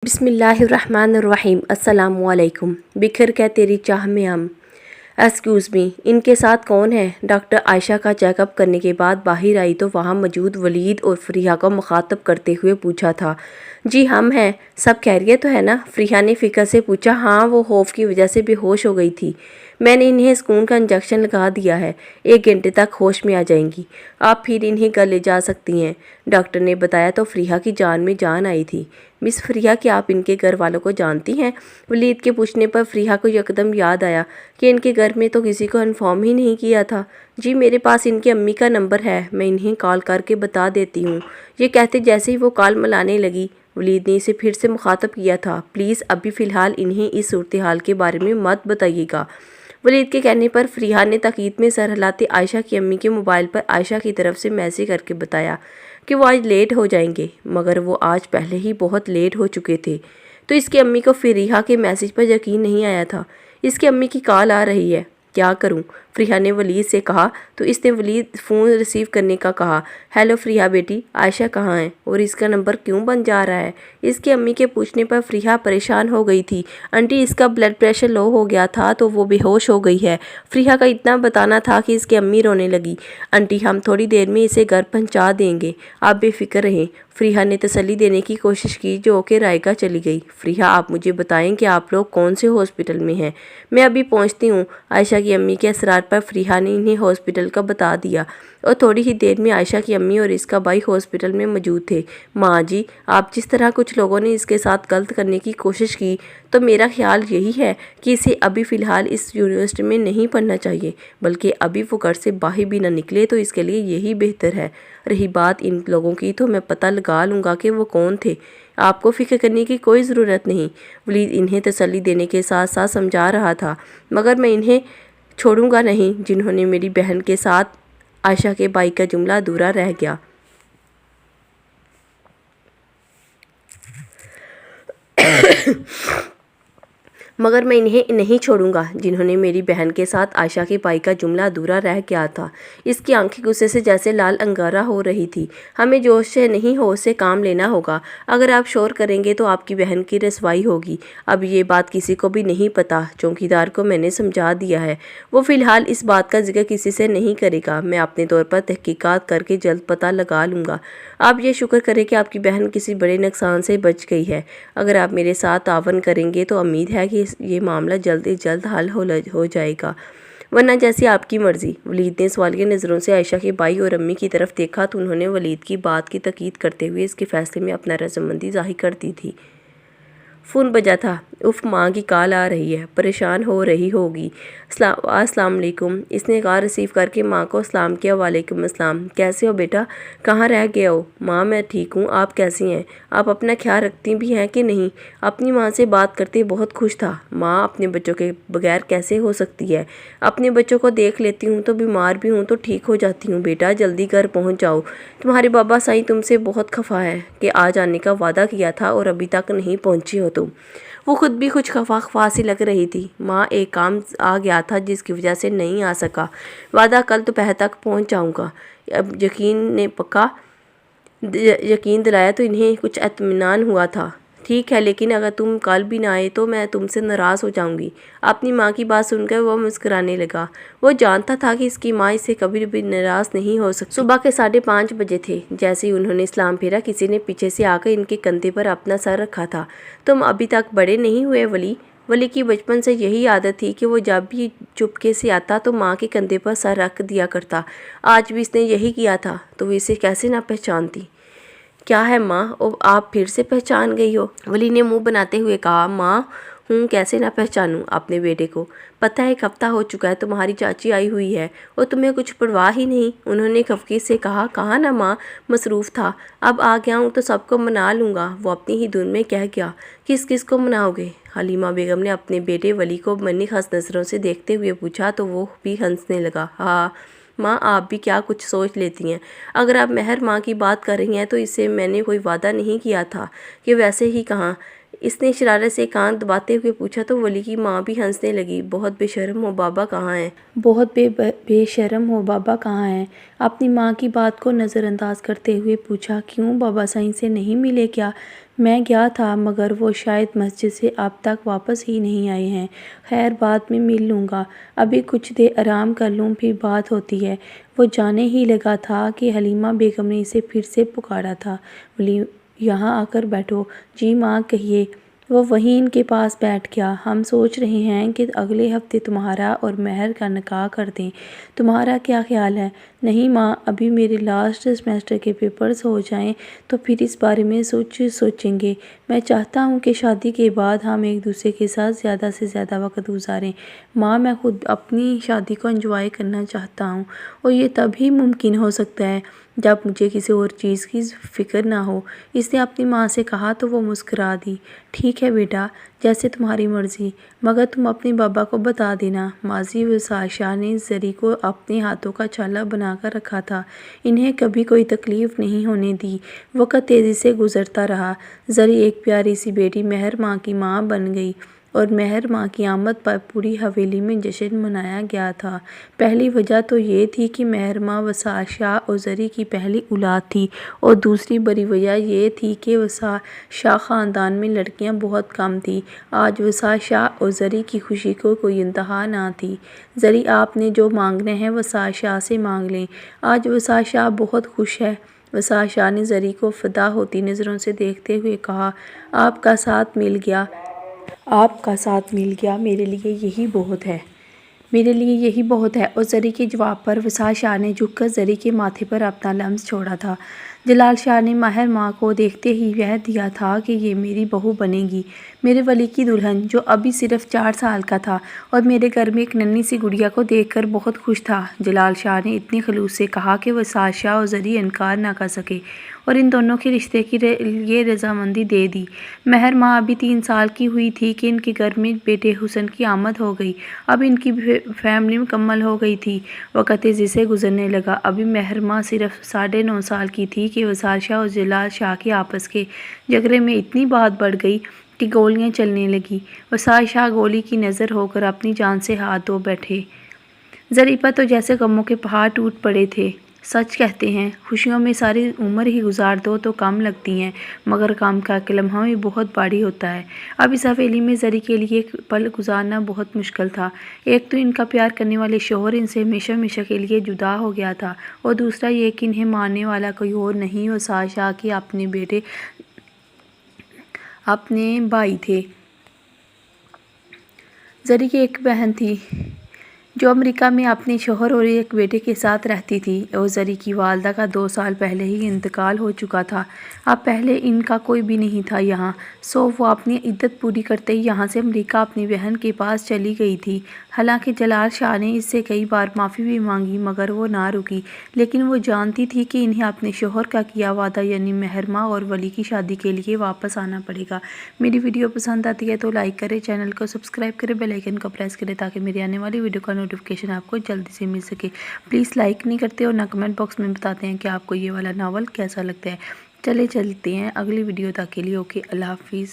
بسم اللہ الرحمن الرحیم۔ السلام علیکم۔ بکھر کے تیری چاہ میں ہم۔ ایکسکیوز می، ان کے ساتھ کون ہے؟ ڈاکٹر عائشہ کا چیک اپ کرنے کے بعد باہر آئی تو وہاں موجود ولید اور فریحہ کو مخاطب کرتے ہوئے پوچھا تھا، جی ہم ہیں، سب خیریت تو ہے نا؟ فریحہ نے فکر سے پوچھا۔ ہاں، وہ خوف کی وجہ سے بے ہوش ہو گئی تھی۔ میں نے انہیں سکون کا انجیکشن لگا دیا ہے، 1 گھنٹے تک ہوش میں آ جائیں گی، آپ پھر انہیں گھر لے جا سکتی ہیں، ڈاکٹر نے بتایا تو فریحہ کی جان میں جان آئی تھی۔ مس فریحہ، کیا آپ ان کے گھر والوں کو جانتی ہیں؟ ولید کے پوچھنے پر فریحہ کو یکدم یاد آیا کہ ان کے گھر میں تو کسی کو انفارم ہی نہیں کیا تھا۔ جی میرے پاس ان کی امی کا نمبر ہے، میں انہیں کال کر کے بتا دیتی ہوں، یہ کہتے جیسے ہی وہ کال ملانے لگی ولید نے اسے پھر سے مخاطب کیا تھا، پلیز ابھی فی الحال انہیں اس صورتحال کے بارے میں مت بتائیے گا۔ ولید کے کہنے پر فریحہ نے تاکید میں سر ہلاتے عائشہ کی امی کے موبائل پر عائشہ کی طرف سے میسج کر کے بتایا کہ وہ آج لیٹ ہو جائیں گے، مگر وہ آج پہلے ہی بہت لیٹ ہو چکے تھے۔ تو اس کی امی کو فریحہ کے میسج پر یقین نہیں آیا تھا۔ اس کی امی کی کال آ رہی ہے، کیا کروں؟ فریحہ نے ولید سے کہا تو اس نے ولید فون ریسیو کرنے کا کہا۔ ہیلو فریحہ بیٹی، عائشہ کہاں ہے اور اس کا نمبر کیوں بند جا رہا ہے؟ اس کی امی کے پوچھنے پر فریحہ پریشان ہو گئی تھی۔ آنٹی اس کا بلڈ پریشر لو ہو گیا تھا تو وہ بے ہوش ہو گئی ہے۔ فریحہ کا اتنا بتانا تھا کہ اس کی امی رونے لگی۔ آنٹی ہم تھوڑی دیر میں اسے گھر پہنچا دیں گے، آپ بے فکر رہیں، فریحہ نے تسلی دینے کی کوشش کی جو کہ رائگاں چلی گئی۔ فریحہ آپ مجھے بتائیں کہ آپ لوگ کون سے ہاسپٹل میں ہیں؟ میں ابھی پہنچتی ہوں۔ عائشہ کی امی کے اصرار پر فریحہ نے انہیں ہاسپٹل کا بتا دیا اور تھوڑی ہی دیر میں عائشہ کی امی اور اس کا بھائی ہاسپٹل میں موجود تھے۔ ماں جی، آپ جس طرح کچھ لوگوں نے اس کے ساتھ غلط کرنے کی کوشش کی تو میرا خیال یہی ہے کہ اسے ابھی فی الحال اس یونیورسٹی میں نہیں پڑھنا چاہیے، بلکہ ابھی وہ گھر سے باہر بھی نہ نکلے تو اس کے لیے یہی بہتر ہے۔ رہی بات ان لوگوں کی تو میں پتہ لگا لوں گا کہ وہ کون تھے، آپ کو فکر کرنے کی کوئی ضرورت نہیں، ولید انہیں تسلی دینے کے ساتھ ساتھ سمجھا رہا تھا، مگر میں انہیں چھوڑوں گا نہیں جنہوں نے میری بہن کے ساتھ۔ عائشہ کے بھائی کا جملہ ادھورا رہ گیا۔ مگر میں انہیں نہیں چھوڑوں گا جنہوں نے میری بہن کے ساتھ۔ عائشہ کے بھائی کا جملہ ادھورا رہ گیا تھا۔ اس کی آنکھیں غصے سے جیسے لال انگارہ ہو رہی تھی۔ ہمیں جوش سے نہیں ہوش سے کام لینا ہوگا، اگر آپ شور کریں گے تو آپ کی بہن کی رسوائی ہوگی۔ اب یہ بات کسی کو بھی نہیں پتہ، چوکیدار کو میں نے سمجھا دیا ہے، وہ فی الحال اس بات کا ذکر کسی سے نہیں کرے گا، میں اپنے طور پر تحقیقات کر کے جلد پتہ لگا لوں گا۔ آپ یہ شکر کریں کہ آپ کی بہن کسی بڑے نقصان سے بچ گئی ہے۔ اگر آپ میرے ساتھ تعاون کریں گے تو امید ہے کہ یہ معاملہ جلد از جلد حل ہو جائے گا، ورنہ جیسی آپ کی مرضی۔ ولید نے سوالیہ نظروں سے عائشہ کے بھائی اور امی کی طرف دیکھا تو انہوں نے ولید کی بات کی تائید کرتے ہوئے اس کے فیصلے میں اپنا رضامندی ظاہر کر دی تھی۔ فون بجا تھا۔ اف، ماں کی کال آ رہی ہے، پریشان ہو رہی ہوگی۔ السلام علیکم، اس نے کال ریسیو کر کے ماں کو سلام کیا۔ وعلیکم السلام، کیسے ہو بیٹا، کہاں رہ گئے ہو؟ ماں میں ٹھیک ہوں، آپ کیسی ہیں؟ آپ اپنا خیال رکھتی بھی ہیں کہ نہیں؟ اپنی ماں سے بات کرتے بہت خوش تھا۔ ماں اپنے بچوں کے بغیر کیسے ہو سکتی ہے؟ اپنے بچوں کو دیکھ لیتی ہوں تو بیمار بھی ہوں تو ٹھیک ہو جاتی ہوں۔ بیٹا جلدی گھر پہنچ جاؤ، تمہارے بابا سائیں تم سے بہت خفا ہے کہ آج آنے کا وعدہ کیا تھا اور ابھی تک نہیں پہنچی ہو تم۔ وہ خود بھی کچھ خفا سی لگ رہی تھی۔ ماں ایک کام آ گیا تھا جس کی وجہ سے نہیں آ سکا، وعدہ کل دوپہر تک پہنچ جاؤں گا۔ اب یقین دلایا تو انہیں کچھ اطمینان ہوا تھا۔ ٹھیک ہے، لیکن اگر تم کل بھی نہ آئے تو میں تم سے ناراض ہو جاؤں گی۔ اپنی ماں کی بات سن کر وہ مسکرانے لگا۔ وہ جانتا تھا کہ اس کی ماں اس سے کبھی بھی ناراض نہیں ہو سکتی۔ صبح کے 5:30 بجے تھے۔ جیسے ہی انہوں نے سلام پھیرا کسی نے پیچھے سے آ کر ان کے کندھے پر اپنا سر رکھا تھا۔ تم ابھی تک بڑے نہیں ہوئے ولی؟ ولی کی بچپن سے یہی عادت تھی کہ وہ جب بھی چپکے سے آتا تو ماں کے کندھے پر سر رکھ دیا کرتا۔ آج بھی اس نے یہی کیا تھا، تو وہ اسے کیسے نہ پہچانتی؟ کیا ہے ماں، آپ پھر سے پہچان گئی ہو؟ ولی نے منہ بناتے ہوئے کہا۔ ماں ہوں، کیسے نہ پہچانوں اپنے بیٹے کو؟ پتہ ہے 1 ہفتہ ہو چکا ہے تمہاری چاچی آئی ہوئی ہے اور تمہیں کچھ پرواہ ہی نہیں، انہوں نے خفگی سے کہا۔ کہا نا ماں، مصروف تھا، اب آ گیا ہوں تو سب کو منا لوں گا، وہ اپنی ہی دھن میں کہہ گیا۔ کس کو مناؤ گے؟ حلیمہ بیگم نے اپنے بیٹے ولی کو منحوس نظروں سے دیکھتے ہوئے پوچھا تو وہ بھی ہنسنے لگا۔ ہاں ماں، آپ بھی کیا کچھ سوچ لیتی ہیں، اگر آپ مہر ماں کی بات کر رہی ہیں تو اس سے میں نے کوئی وعدہ نہیں کیا تھا کہ ویسے ہی کہاں، اس نے شرارت سے کان دباتے ہوئے پوچھا تو ولی کی ماں بھی ہنسنے لگی۔ بہت بے شرم ہو، بابا کہاں ہیں؟ بہت بے شرم ہو، بابا کہاں ہیں؟ اپنی ماں کی بات کو نظر انداز کرتے ہوئے پوچھا۔ کیوں، بابا سائیں سے نہیں ملے کیا؟ میں گیا تھا مگر وہ شاید مسجد سے اب تک واپس ہی نہیں آئے ہیں۔ خیر بعد میں مل لوں گا، ابھی کچھ دیر آرام کر لوں پھر بات ہوتی ہے۔ وہ جانے ہی لگا تھا کہ حلیمہ بیگم نے اسے پھر سے پکارا تھا۔ ولی یہاں آ کر بیٹھو۔ جی ماں کہیے۔ وہ وہیں ان کے پاس بیٹھ گیا۔ ہم سوچ رہے ہیں کہ اگلے ہفتے تمہارا اور مہر کا نکاح کر دیں، تمہارا کیا خیال ہے؟ نہیں ماں، ابھی میرے لاسٹ سیمسٹر کے پیپرز ہو جائیں تو پھر اس بارے میں سوچیں گے۔ میں چاہتا ہوں کہ شادی کے بعد ہم ایک دوسرے کے ساتھ زیادہ سے زیادہ وقت گزاریں۔ ماں میں خود اپنی شادی کو انجوائے کرنا چاہتا ہوں اور یہ تب ہی ممکن ہو سکتا ہے جب مجھے کسی اور چیز کی فکر نہ ہو۔ اس نے اپنی ماں سے کہا تو وہ مسکرا دی۔ ٹھیک ہے بیٹا، جیسے تمہاری مرضی، مگر تم اپنے بابا کو بتا دینا۔ ماضی وصال شاہ نے زری کو اپنے ہاتھوں کا چھالا بنا کر رکھا تھا، انہیں کبھی کوئی تکلیف نہیں ہونے دی۔ وقت تیزی سے گزرتا رہا۔ زری ایک پیاری سی بیٹی مہر ماں کی ماں بن گئی اور مہر ماں کی آمد پر پوری حویلی میں جشن منایا گیا تھا۔ پہلی وجہ تو یہ تھی کہ مہر ماں وصال شاہ اور زری کی پہلی اولاد تھی اور دوسری بڑی وجہ یہ تھی کہ وصال شاہ خاندان میں لڑکیاں بہت کم تھیں۔ آج وصال شاہ اور زری کی خوشی کو کوئی انتہا نہ تھی۔ زری آپ نے جو مانگنا ہے وصال شاہ سے مانگ لیں، آج وصال شاہ بہت خوش ہے۔ وصال شاہ نے زری کو فدا ہوتی نظروں سے دیکھتے ہوئے کہا، آپ کا ساتھ مل گیا، آپ کا ساتھ مل گیا، میرے لیے یہی بہت ہے، میرے لیے یہی بہت ہے۔ اور زری کے جواب پر وصال شاہ نے جھک کر زری کے ماتھے پر اپنا لمس چھوڑا تھا۔ جلال شاہ نے مہر ماں کو دیکھتے ہی عہد دیا تھا کہ یہ میری بہو بنے گی، میرے ولی کی دلہن، جو ابھی صرف 4 سال کا تھا اور میرے گھر میں ایک ننھی سی گڑیا کو دیکھ کر بہت خوش تھا۔ جلال شاہ نے اتنی خلوص سے کہا کہ وصال شاہ اور زری انکار نہ کر سکے اور ان دونوں کے رشتے کی یہ رضامندی دے دی۔ مہر ماں ابھی 3 سال کی ہوئی تھی کہ ان کے گھر میں بیٹے حسن کی آمد ہو گئی۔ اب ان کی فیملی مکمل ہو گئی تھی۔ وقت تیزی سے گزرنے لگا۔ ابھی مہر ماں صرف 9.5 سال کی تھی کہ وصال شاہ اور جلال شاہ کے آپس کے جھگڑے میں اتنی بات بڑھ گئی کہ گولیاں چلنے لگیں۔ وصال شاہ گولی کی نظر ہو کر اپنی جان سے ہاتھ دھو بیٹھے۔ زری پر تو جیسے غموں کے پہاڑ ٹوٹ پڑے تھے۔ سچ کہتے ہیں، خوشیوں میں ساری عمر ہی گزار دو تو کم لگتی ہیں، مگر غم کا ایک لمحہ بھی بہت بھاری ہوتا ہے۔ اب اس حویلی میں زری کے لیے ایک پل گزارنا بہت مشکل تھا۔ ایک تو ان کا پیار کرنے والے شوہر ان سے ہمیشہ ہمیشہ کے لیے جدا ہو گیا تھا اور دوسرا یہ کہ انہیں مارنے والا کوئی اور نہیں وصال شاہ کے اپنے بیٹے، اپنے بھائی تھے۔ زری کی ایک بہن تھی جو امریکہ میں اپنے شوہر اور ایک بیٹے کے ساتھ رہتی تھی اور زری کی والدہ کا 2 سال پہلے ہی انتقال ہو چکا تھا۔ اب پہلے ان کا کوئی بھی نہیں تھا یہاں، سو وہ اپنی عدت پوری کرتے ہی یہاں سے امریکہ اپنی بہن کے پاس چلی گئی تھی۔ حالانکہ جلال شاہ نے اس سے کئی بار معافی بھی مانگی مگر وہ نہ رکی، لیکن وہ جانتی تھی کہ انہیں اپنے شوہر کا کیا وعدہ یعنی مہر ماں اور ولی کی شادی کے لیے واپس آنا پڑے گا۔ میری ویڈیو پسند آتی ہے تو لائک کریں، چینل کو سبسکرائب کریں، بیل آئیکن کو پریس کریں تاکہ میری آنے والی ویڈیو کا نوٹیفیکیشن آپ کو جلدی سے مل سکے۔ پلیز لائک نہیں کرتے اور نہ کمنٹ باکس میں بتاتے ہیں کہ آپ کو یہ والا ناول کیسا لگتا ہے۔ چلتے ہیں اگلی ویڈیو تک کے لیے۔ اوکے، اللہ حافظ۔